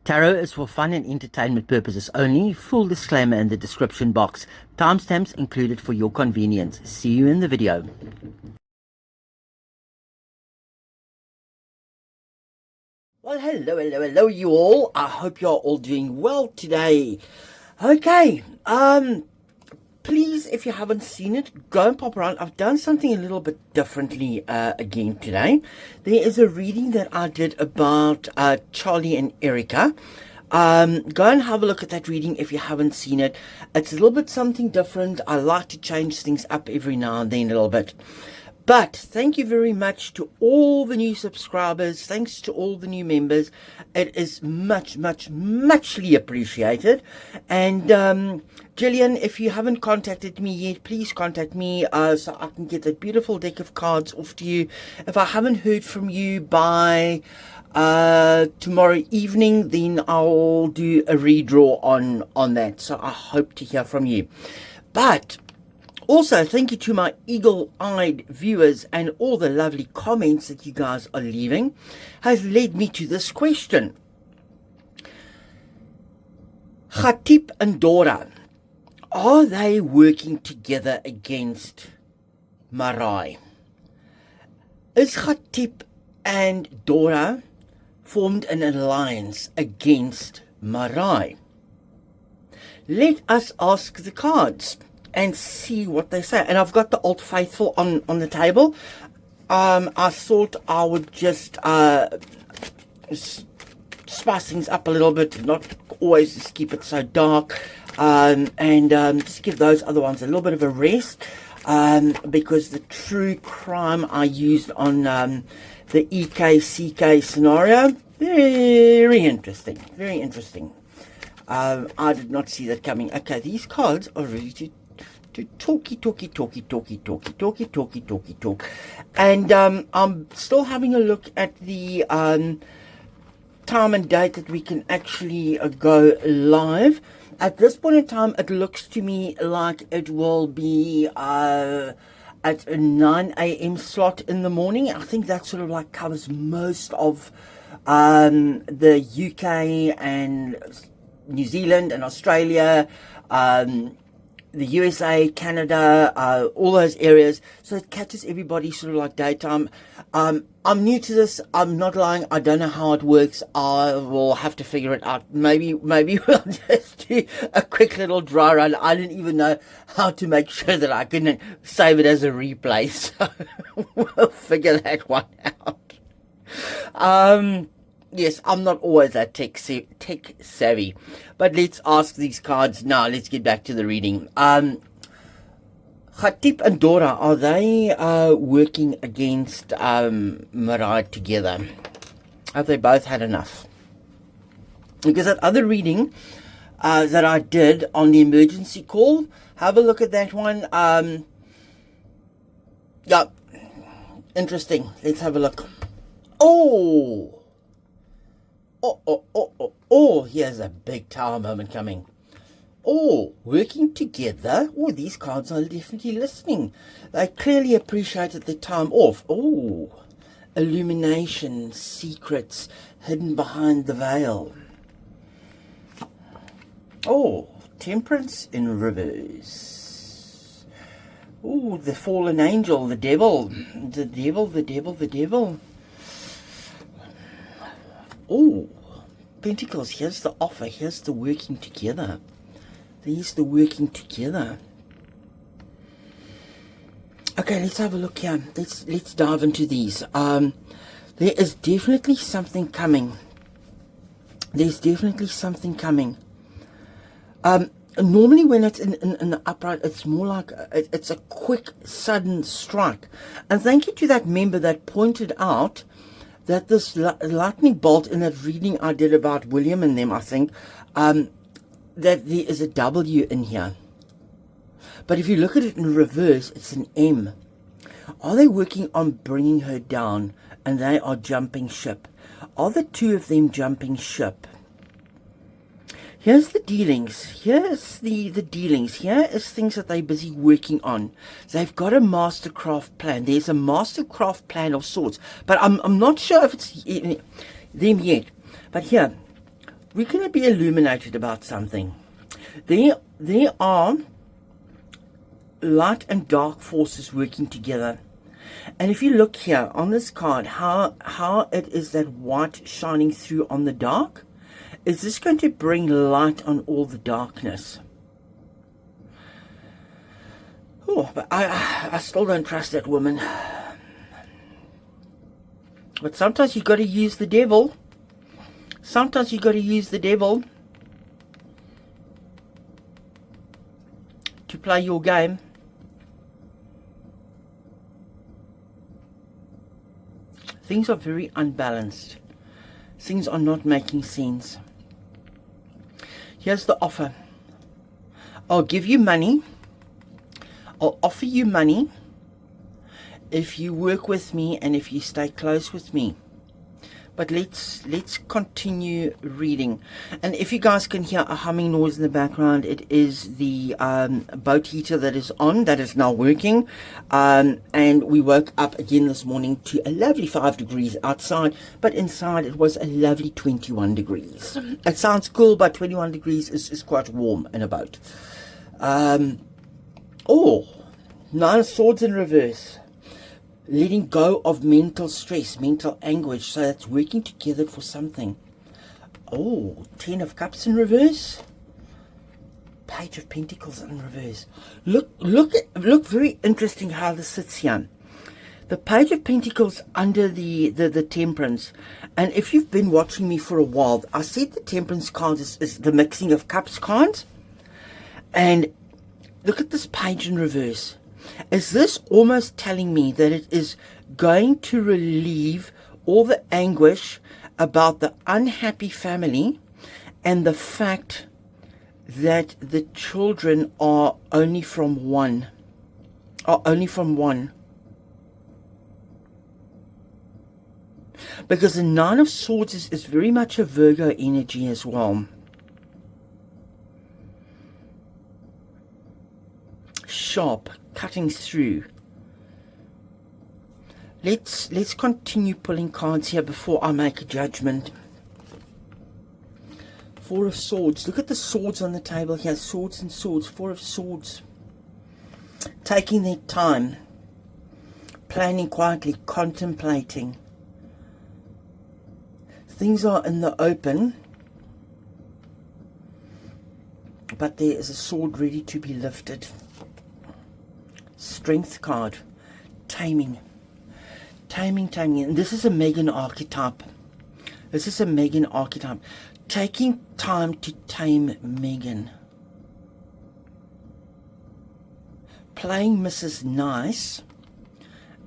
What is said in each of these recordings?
Tarot is for fun and entertainment purposes only. Full disclaimer in the description box. Timestamps included for your convenience. See you in the video. Well, hello you all. I hope you're all doing well today. Okay, please, if you haven't seen it, go and pop around. I've done something a little bit differently again today. There is a reading that I did about Charlie and Erica. Go and have a look at that reading if you haven't seen it. It's a little bit something different. I like to change things up every now and then a little bit. But thank you very much to all the new subscribers. Thanks to all the new members. It is muchly appreciated. And Jillian, if you haven't contacted me yet, please contact me so I can get that beautiful deck of cards off to you. If I haven't heard from you by tomorrow evening, then I'll do a redraw on that. So I hope to hear from you. But also, thank you to my eagle-eyed viewers and all the lovely comments that you guys are leaving has led me to this question. Khatib and Dora, are they working together against Marai? Is Khatib and Dora formed an alliance against Marai? Let us ask the cards and see what they say. And I've got the Old Faithful on the table. I thought I would just spice things up a little bit, not always just keep it so dark, and just give those other ones a little bit of a rest, because the true crime I used on the EKCK scenario, very interesting, very interesting. I did not see that coming. Okay, these cards are ready to talk. And I'm still having a look at the time and date that we can actually go live. At this point in time, it looks to me like it will be at a 9 a.m. slot in the morning. I think that sort of like covers most of the UK and New Zealand and Australia, the USA, Canada, all those areas. So it catches everybody sort of like daytime. I'm new to this. I'm not lying. I don't know how it works. I will have to figure it out. Maybe we'll just do a quick little dry run. I didn't even know how to make sure that I couldn't save it as a replay. So we'll figure that one out. Yes, I'm not always that tech savvy, but let's ask these cards now. Let's get back to the reading. Khatib and Dora, are they working against Marai together? Have they both had enough? Because that other reading that I did on the emergency call, have a look at that one. Yeah, interesting. Let's have a look. Oh, here's a big tower moment coming. Oh, working together. Oh, these cards are definitely listening. They clearly appreciated the time off. Oh, illumination, secrets hidden behind the veil. Oh, temperance in reverse. Oh, the fallen angel, the devil. Oh, Pentacles, here's the offer, here's the working together. There's the working together. Okay, let's have a look here. Let's dive into these. There is definitely something coming. There's definitely something coming. Normally when it's in the upright, it's more like it's a quick, sudden strike. And thank you to that member that pointed out that this lightning bolt in that reading I did about William and them, I think, that there is a W in here. But if you look at it in reverse, it's an M. Are they working on bringing her down and they are jumping ship? Are the two of them jumping ship? Here's the dealings. Here's the dealings. Here is things that they're busy working on. They've got a mastercraft plan. There's a mastercraft plan of sorts. But I'm not sure if it's them yet. But here, we're going to be illuminated about something. There are light and dark forces working together. And if you look here on this card, how it is that white shining through on the dark, is this going to bring light on all the darkness? Oh, but I still don't trust that woman. But sometimes you got to use the devil. Sometimes you got to use the devil to play your game. Things are very unbalanced. Things are not making sense. Here's the offer. I'll give you money. I'll offer you money if you work with me and if you stay close with me. But let's continue reading. And if you guys can hear a humming noise in the background, it is the boat heater that is on, that is now working. And we woke up again this morning to a lovely 5 degrees outside, but inside it was a lovely 21 degrees. It sounds cool, but 21 degrees is quite warm in a boat. Oh, 9 of Swords in reverse. Letting go of mental stress, mental anguish. So that's working together for something. Oh, 10 of Cups in reverse. Page of Pentacles in reverse. Look very interesting how this sits here. The Page of Pentacles under the Temperance. And if you've been watching me for a while, I said the Temperance card is the mixing of Cups cards. And look at this page in reverse. Is this almost telling me that it is going to relieve all the anguish about the unhappy family and the fact that the children are only from one? Because the 9 of Swords is very much a Virgo energy as well. Sharp, cutting through. Let's continue pulling cards here before I make a judgment. 4 of Swords. Look at the swords on the table here. Swords and swords. 4 of Swords. Taking their time. Planning quietly. Contemplating. Things are in the open. But there is a sword ready to be lifted. Strength card. Taming. And this is a Meghan archetype. Taking time to tame Meghan. Playing Mrs. Nice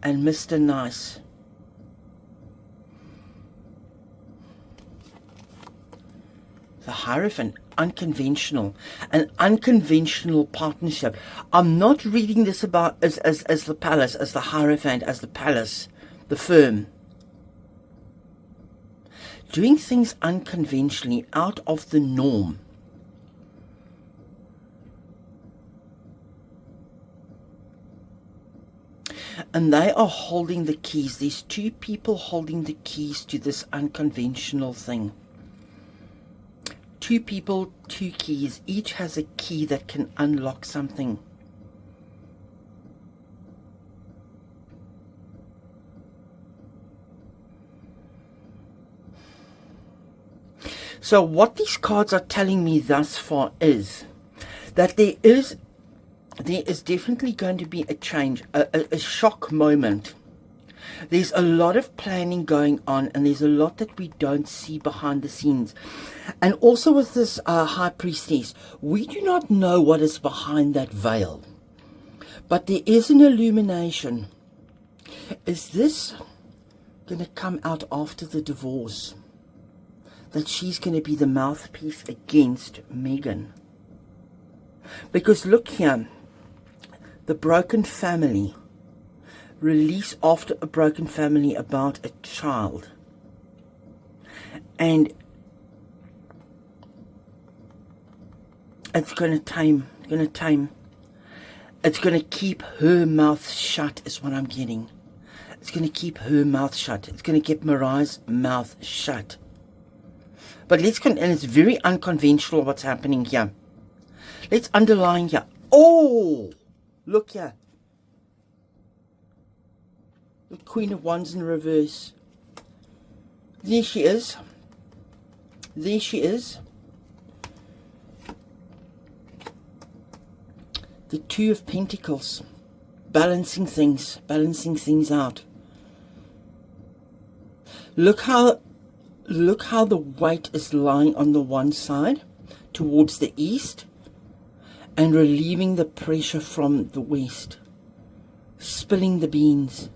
and Mr. Nice. The Hierophant. Unconventional. An unconventional partnership. I'm not reading this about as the palace, as the Hierophant, as the palace, the firm. Doing things unconventionally, out of the norm. And they are holding the keys. There's 2 people holding the keys to this unconventional thing. 2 people, 2 keys. Each has a key that can unlock something. So what these cards are telling me thus far is that there is definitely going to be a change, a shock moment. There's a lot of planning going on, and there's a lot that we don't see behind the scenes. And also with this High Priestess, we do not know what is behind that veil. But there is an illumination. Is this going to come out after the divorce? That she's going to be the mouthpiece against Meghan. Because look here, the broken family. Release after a broken family about a child. And it's going to tame. It's going to keep her mouth shut is what I'm getting. It's going to keep her mouth shut. It's going to keep Mariah's mouth shut. But and it's very unconventional what's happening here. Let's underline here. Oh, look here. The Queen of Wands in reverse. There she is. There she is. The Two of Pentacles. Balancing things out. Look how the weight is lying on the one side towards the east and relieving the pressure from the west. Spilling the beans.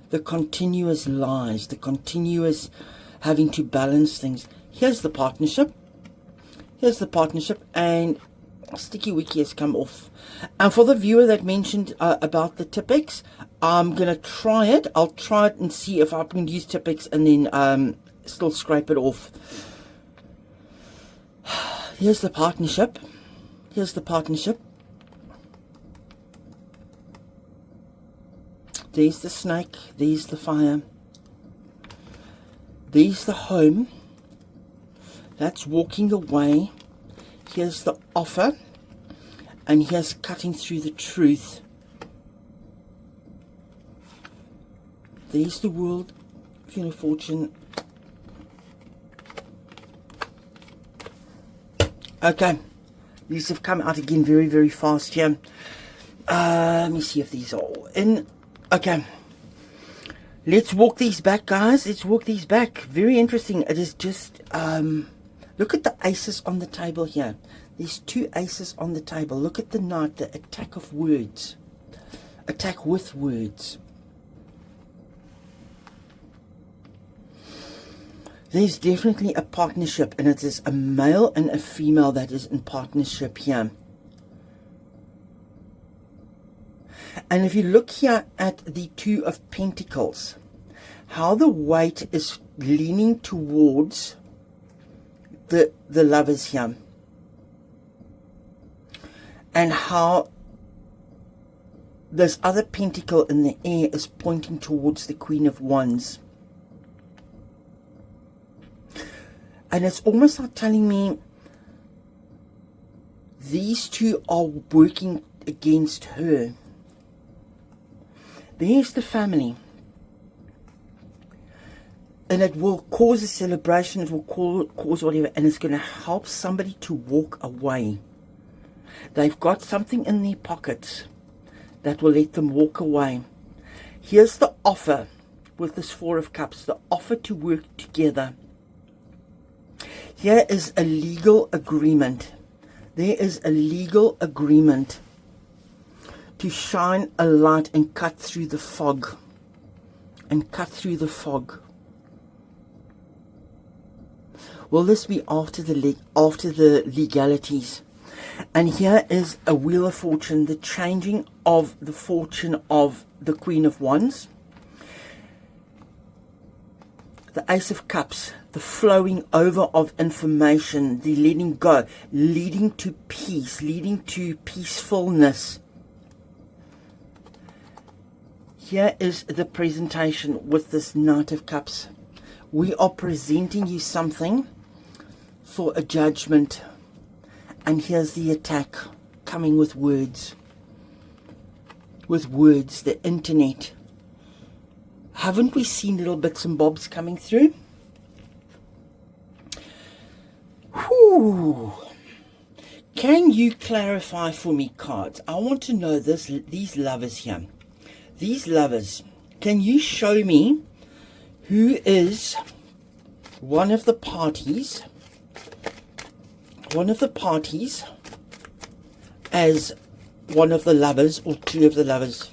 The continuous lies, the continuous having to balance things. Here's the partnership. Here's the partnership, and Sticky Wiki has come off. And for the viewer that mentioned about the Tipex, I'm going to try it. I'll try it and see if I can use Tipex and then still scrape it off. Here's the partnership. Here's the partnership. There's the snake. There's the fire. There's the home. That's walking away. Here's the offer. And here's cutting through the truth. There's the world. Wheel of Fortune. Okay. These have come out again very, very fast here. Let me see if these are all in. Okay. Let's walk these back, guys. Let's walk these back. Very interesting. It is just... look at the aces on the table here. There's two aces on the table. Look at the Knight, the attack of words. Attack with words. There's definitely a partnership, and it is a male and a female that is in partnership here. And if you look here at the Two of Pentacles, how the weight is leaning towards the lovers here. And how this other pentacle in the air is pointing towards the Queen of Wands. And it's almost like telling me these two are working against her. There's the family. And it will cause a celebration, it will cause whatever, and it's going to help somebody to walk away. They've got something in their pockets that will let them walk away. Here's the offer with this Four of Cups, the offer to work together. Here is a legal agreement. There is a legal agreement to shine a light and cut through the fog. And cut through the fog. Will this be after the legalities? And here is a Wheel of Fortune, the changing of the fortune of the Queen of Wands. The Ace of Cups, the flowing over of information, the letting go, leading to peace, leading to peacefulness. Here is the presentation with this Knight of Cups. We are presenting you something for a judgment. And here's the attack coming with words. With words, the internet. Haven't we seen little bits and bobs coming through? Whew. Can you clarify for me, cards? I want to know these lovers here. These lovers. Can you show me who is one of the parties? One of the parties as one of the lovers or two of the lovers.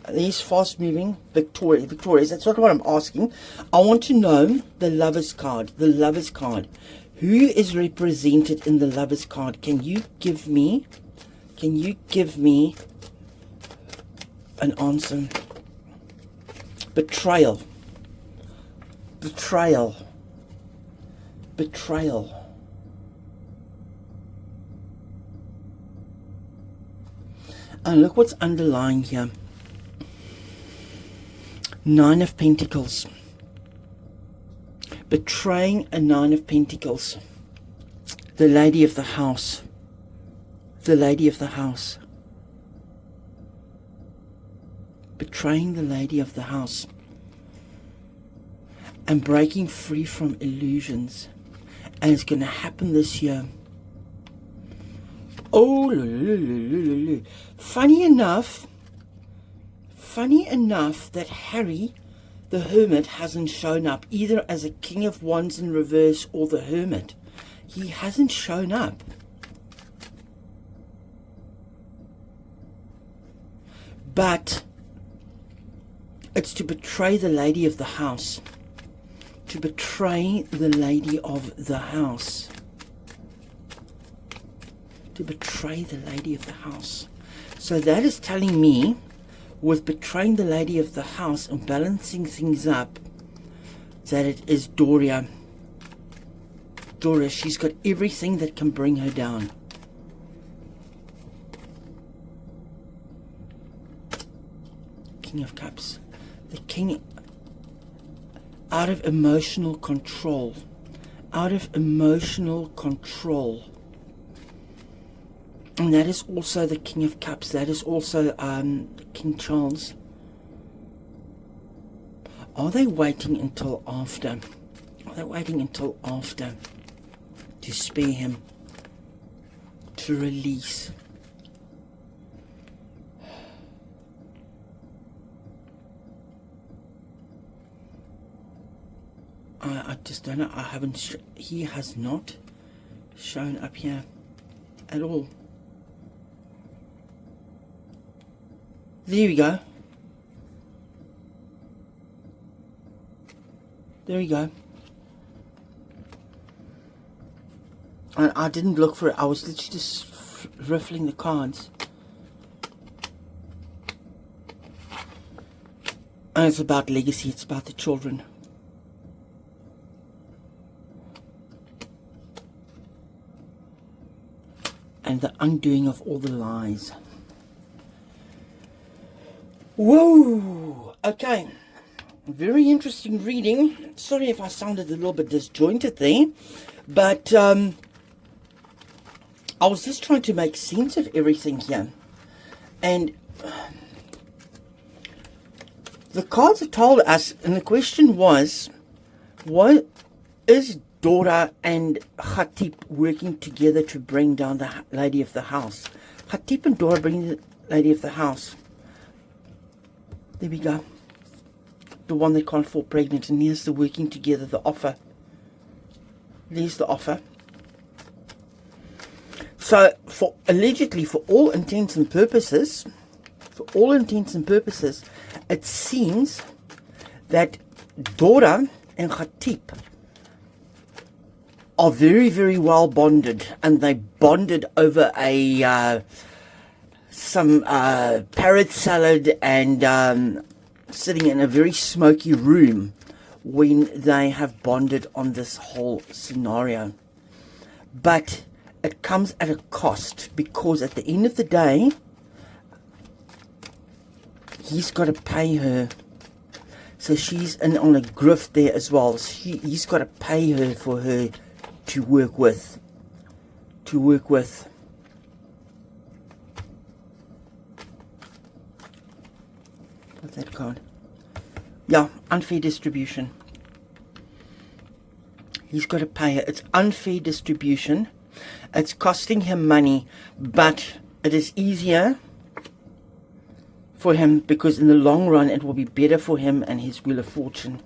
These fast moving victorious. That's not what I'm asking. I want to know the lovers card. The lovers card. Who is represented in the lovers card? Can you give me an answer? Betrayal. Betrayal. Betrayal. And look what's underlying here. Nine of Pentacles. betraying a Nine of Pentacles. The lady of the house. The lady of the house. Betraying the lady of the house. And breaking free from illusions. And it's going to happen this year. Oh, funny enough that Harry, the Hermit, hasn't shown up either as a King of Wands in reverse or the Hermit. He hasn't shown up. But it's to betray the lady of the house. To betray the lady of the house. To betray the lady of the house. So that is telling me, with betraying the lady of the house and balancing things up, that it is Doria. Doria, she's got everything that can bring her down. King of Cups. The King, out of emotional control. Out of emotional control. And that is also the King of Cups. That is also King Charles. Are they waiting until after? Are they waiting until after to spare him? To release? I just don't know. I haven't. He has not shown up here at all. There we go. There we go. And I didn't look for it. I was literally just riffling the cards. And it's about legacy. It's about the children. And the undoing of all the lies. Whoa! Okay. Very interesting reading. Sorry if I sounded a little bit disjointed there. But I was just trying to make sense of everything here. And the cards have told us, and the question was, what is Dora and Khatib working together to bring down the lady of the house? Khatib and Dora bring the lady of the house. There we go. The one that can't fall pregnant. And here's the working together, the offer. There's the offer. So, allegedly, for all intents and purposes, it seems that Dora and Khatib are very, very well bonded, and they bonded over some parrot salad and sitting in a very smoky room when they have bonded on this whole scenario. But it comes at a cost, because at the end of the day, he's got to pay her. So she's in on a grift there as well. He's got to pay her for her to work with. What's that card? Yeah, unfair distribution. He's got to pay her. It's unfair distribution. It's costing him money, but it is easier for him, because in the long run it will be better for him and his Wheel of Fortune.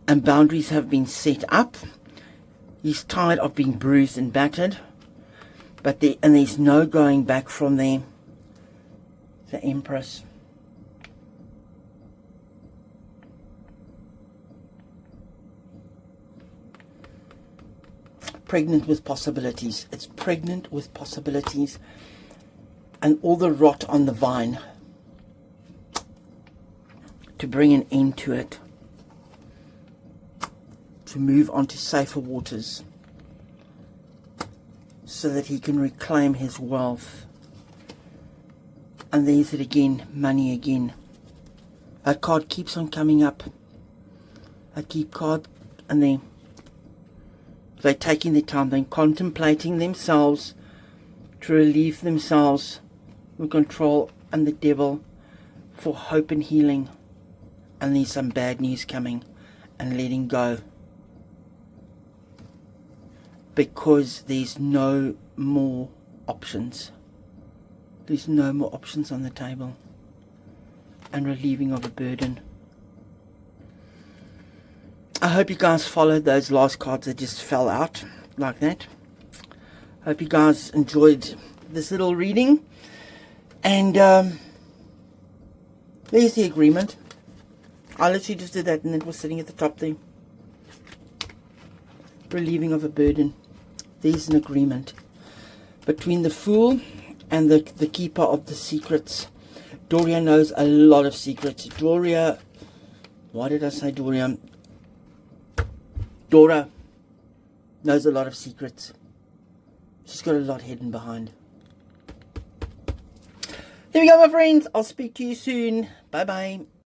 And boundaries have been set up. He's tired of being bruised and battered, but there's no going back from there. The Empress. Pregnant with possibilities. It's pregnant with possibilities. And all the rot on the vine to bring an end to it. To move on to safer waters, so that he can reclaim his wealth. And there's it again, money again. That card keeps on coming up. That card And then they're taking their time, they're contemplating themselves to relieve themselves from control and the devil for hope and healing. And there's some bad news coming, and letting go. Because there's no more options. There's no more options on the table. And relieving of a burden. I hope you guys followed those last cards that just fell out like that. Hope you guys enjoyed this little reading. And there's the agreement. I literally just did that and it was sitting at the top there. Relieving of a burden. There's an agreement between the Fool and the Keeper of the Secrets. Doria knows a lot of secrets. Doria, why did I say Doria? Dora knows a lot of secrets. She's got a lot hidden behind. There we go, my friends. I'll speak to you soon. Bye-bye.